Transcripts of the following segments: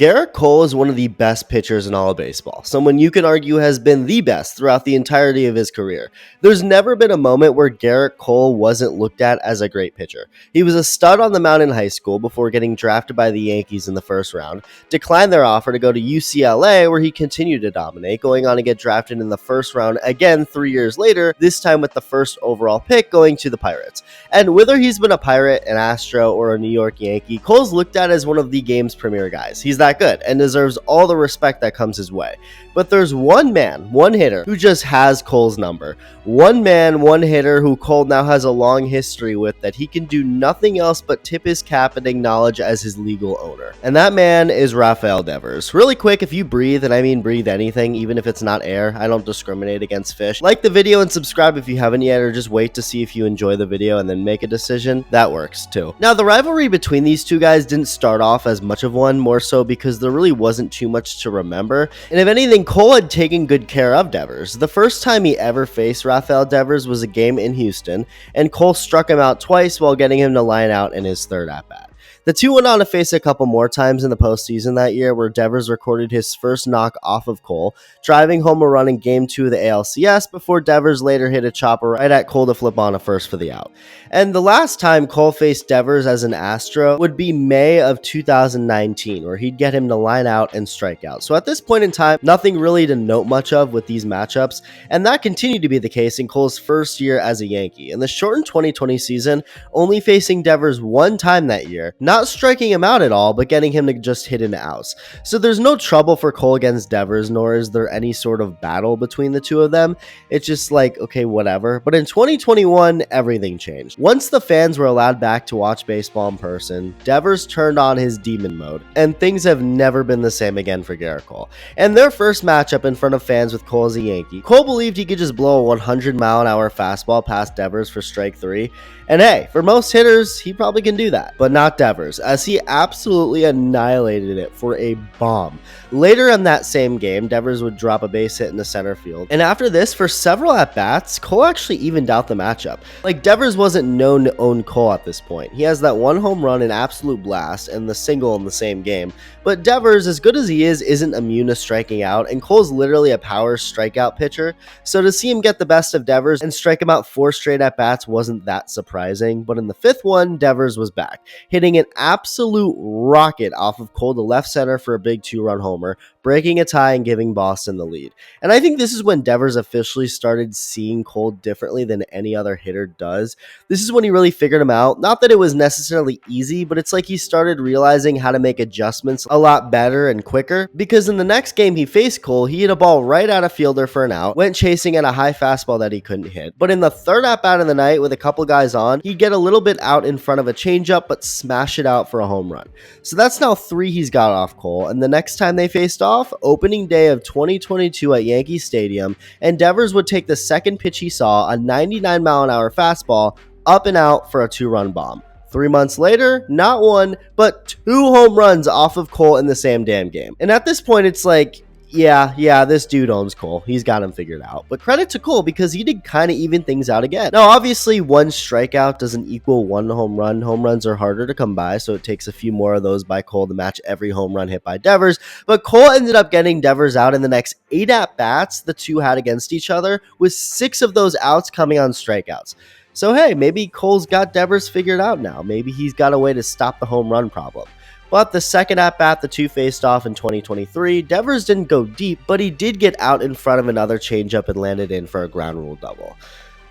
Gerrit Cole is one of the best pitchers in all of baseball, someone you can argue has been the best throughout the entirety of his career. There's never been a moment where Gerrit Cole wasn't looked at as a great pitcher. He was a stud on the mound in high school before getting drafted by the Yankees in the first round, declined their offer to go to UCLA where he continued to dominate, going on to get drafted in the first round again 3 years later, this time with the first overall pick going to the Pirates. And whether he's been a Pirate, an Astro, or a New York Yankee, Cole's looked at as one of the game's premier guys. He's that good and deserves all the respect that comes his way. But there's one man, one hitter, who just has Cole's number. One man, one hitter who Cole now has a long history with that he can do nothing else but tip his cap and acknowledge as his legal owner. And that man is Rafael Devers. Really quick, if you breathe, and I mean breathe anything, even if it's not air, I don't discriminate against fish. Like the video and subscribe if you haven't yet, or just wait to see if you enjoy the video and then make a decision. That works too. Now, the rivalry between these two guys didn't start off as much of one, more so because there really wasn't too much to remember. And if anything, Cole had taken good care of Devers. The first time he ever faced Rafael Devers was a game in Houston, and Cole struck him out twice while getting him to line out in his third at-bat. The two went on to face a couple more times in the postseason that year, where Devers recorded his first knock off of Cole, driving home a run in Game 2 of the ALCS before Devers later hit a chopper right at Cole to flip on a first for the out. And the last time Cole faced Devers as an Astro would be May of 2019, where he'd get him to line out and strike out. So at this point in time, nothing really to note much of with these matchups, and that continued to be the case in Cole's first year as a Yankee. In the shortened 2020 season, only facing Devers one time that year, not striking him out at all, but getting him to just hit into outs. So there's no trouble for Cole against Devers, nor is there any sort of battle between the two of them. It's just like, okay, whatever. But in 2021, everything changed. Once the fans were allowed back to watch baseball in person, Devers turned on his demon mode, and things have never been the same again for Gerrit Cole. And their first matchup in front of fans with Cole as a Yankee, Cole believed he could just blow a 100-mile-an-hour fastball past Devers for strike 3. And hey, for most hitters, he probably can do that, but not Devers, as he absolutely annihilated it for a bomb. Later in that same game, Devers would drop a base hit in the center field. And after this, for several at-bats, Cole actually evened out the matchup. Like, Devers wasn't known to own Cole at this point. He has that one home run, an absolute blast, and the single in the same game. But Devers, as good as he is, isn't immune to striking out, and Cole's literally a power strikeout pitcher. So to see him get the best of Devers and strike him out 4 straight at-bats wasn't that surprising. But in the 5th one, Devers was back, hitting an absolute rocket off of Cole to left center for a big 2-run homer, breaking a tie and giving Boston the lead. And I think this is when Devers officially started seeing Cole differently than any other hitter does. This is when he really figured him out. Not that it was necessarily easy, but it's like he started realizing how to make adjustments a lot better and quicker, because in the next game he faced Cole, he hit a ball right at a fielder for an out, went chasing at a high fastball that he couldn't hit. But in the third at-bat of the night with a couple guys on, he'd get a little bit out in front of a changeup, but smash it out for a home run. So that's now 3 he's got off Cole, and the next time they faced off, opening day of 2022 at Yankee Stadium, and Devers would take the second pitch he saw, a 99-mile-an-hour fastball, up and out for a 2-run bomb. 3 months later, not 1, but 2 home runs off of Cole in the same damn game. And at this point, it's like, yeah, this dude owns Cole. He's got him figured out. But credit to Cole, because he did kind of even things out again. Now, obviously, 1 strikeout doesn't equal 1 home run. Home runs are harder to come by, so it takes a few more of those by Cole to match every home run hit by Devers. But Cole ended up getting Devers out in the next 8 at-bats the two had against each other, with 6 of those outs coming on strikeouts. So hey, maybe Cole's got Devers figured out now. Maybe he's got a way to stop the home run problem. But the second at-bat the two faced off in 2023, Devers didn't go deep, but he did get out in front of another changeup and landed in for a ground rule double.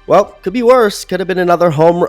Well, could be worse. Could have been another home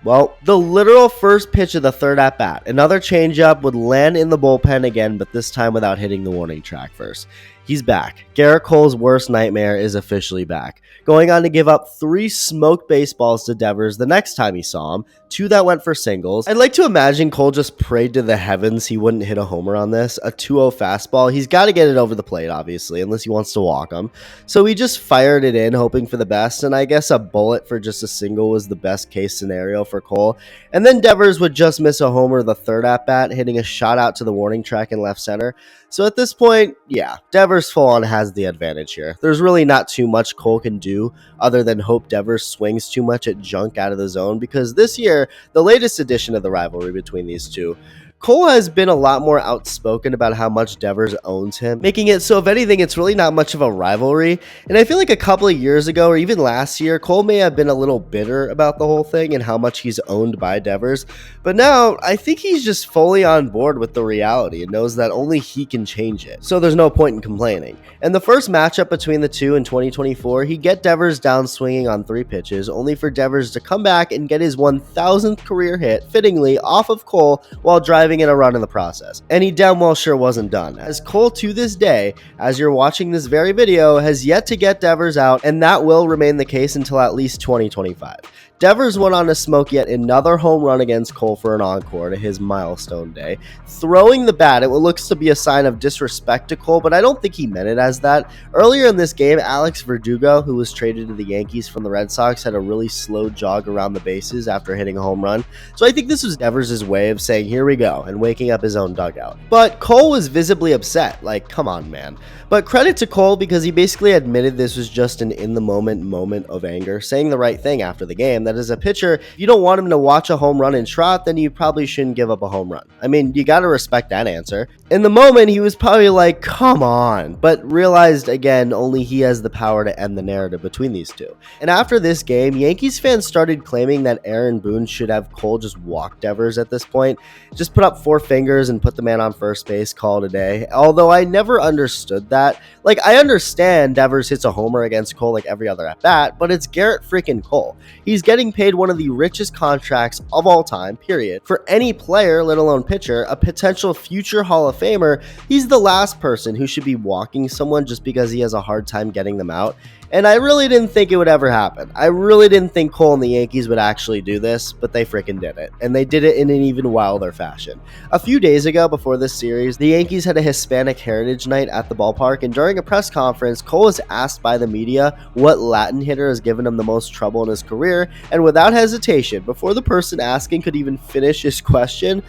well, the literal first pitch of the third at-bat. Another changeup would land in the bullpen again, but this time without hitting the warning track first. He's back. Gerrit Cole's worst nightmare is officially back, going on to give up 3 smoked baseballs to Devers the next time he saw him, 2 that went for singles. I'd like to imagine Cole just prayed to the heavens he wouldn't hit a homer on this, a 2-0 fastball. He's got to get it over the plate, obviously, unless he wants to walk him. So he just fired it in, hoping for the best, and I guess a bullet for just a single was the best case scenario for Cole. And then Devers would just miss a homer the third at-bat, hitting a shot out to the warning track in left center. So at this point, yeah, Devers full-on has the advantage here. There's really not too much Cole can do other than hope Devers swings too much at junk out of the zone, because this year, the latest edition of the rivalry between these two, Cole has been a lot more outspoken about how much Devers owns him, making it so if anything, it's really not much of a rivalry. And I feel like a couple of years ago, or even last year, Cole may have been a little bitter about the whole thing and how much he's owned by Devers. But now, I think he's just fully on board with the reality and knows that only he can change it. So there's no point in complaining. And the first matchup between the two in 2024, he get Devers down swinging on 3 pitches, only for Devers to come back and get his 1,000th career hit, fittingly, off of Cole while driving in a run in the process. And he damn well sure wasn't done, as Cole to this day, as you're watching this very video, has yet to get Devers out, and that will remain the case until at least 2025. Devers went on to smoke yet another home run against Cole for an encore to his milestone day, throwing the bat at what looks to be a sign of disrespect to Cole, but I don't think he meant it as that. Earlier in this game, Alex Verdugo, who was traded to the Yankees from the Red Sox, had a really slow jog around the bases after hitting a home run, so I think this was Devers' way of saying, here we go, and waking up his own dugout. But Cole was visibly upset, like, come on, man. But credit to Cole, because he basically admitted this was just an in-the-moment moment of anger, saying the right thing after the game, that as a pitcher, if you don't want him to watch a home run in trot, then you probably shouldn't give up a home run. I mean, you gotta respect that answer. In the moment, he was probably like, come on, but realized again, only he has the power to end the narrative between these two. And after this game, Yankees fans started claiming that Aaron Boone should have Cole just walk Devers at this point, just put up 4 fingers and put the man on first base, call it a day. Although I never understood that. Like, I understand Devers hits a homer against Cole like every other at-bat, but it's Gerrit freaking Cole. He's getting paid one of the richest contracts of all time, period. For any player, let alone pitcher, a potential future Hall of Famer, he's the last person who should be walking someone just because he has a hard time getting them out. And I really didn't think it would ever happen. I really didn't think Cole and the Yankees would actually do this, but they freaking did it. And they did it in an even wilder fashion. A few days ago, before this series, the Yankees had a Hispanic Heritage Night at the ballpark, and during a press conference, Cole was asked by the media what Latin hitter has given him the most trouble in his career, and without hesitation, before the person asking could even finish his question,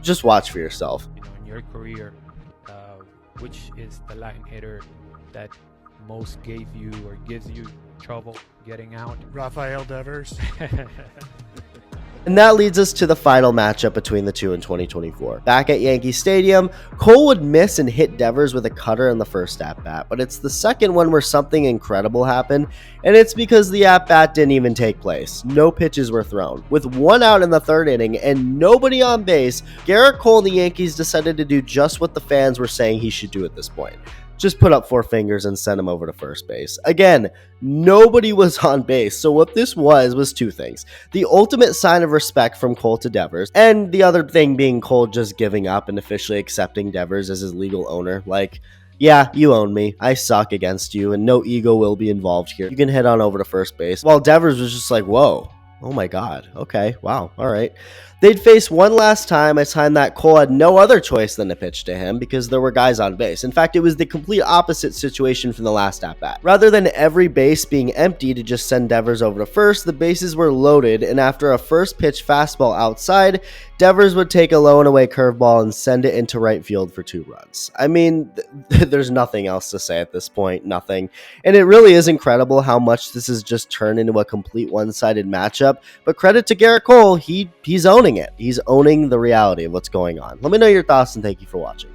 just watch for yourself. In your career, which is the Latin hitter that most gave you or gives you trouble getting out? Rafael Devers. And that leads us to the final matchup between the two in 2024. Back at Yankee Stadium, Cole would miss and hit Devers with a cutter in the first at-bat, but it's the second one where something incredible happened, and it's because the at-bat didn't even take place. No pitches were thrown. With 1 out in the 3rd inning and nobody on base, Gerrit Cole and the Yankees decided to do just what the fans were saying he should do at this point. Just put up 4 fingers and send him over to first base. Again, nobody was on base, so what this was 2 things. The ultimate sign of respect from Cole to Devers, and the other thing being Cole just giving up and officially accepting Devers as his legal owner. Like, yeah, you own me, I suck against you, and no ego will be involved here. You can head on over to first base. While Devers was just like, whoa. Oh my god, okay, wow, alright. They'd face one last time, a time that Cole had no other choice than to pitch to him because there were guys on base. In fact, it was the complete opposite situation from the last at-bat. Rather than every base being empty to just send Devers over to first, the bases were loaded, and after a first pitch fastball outside, Devers would take a low and away curveball and send it into right field for 2 runs. I mean, there's nothing else to say at this point, nothing. And it really is incredible how much this has just turned into a complete one-sided matchup, but credit to Gerrit Cole, he's owning it. He's owning the reality of what's going on. Let me know your thoughts, and thank you for watching.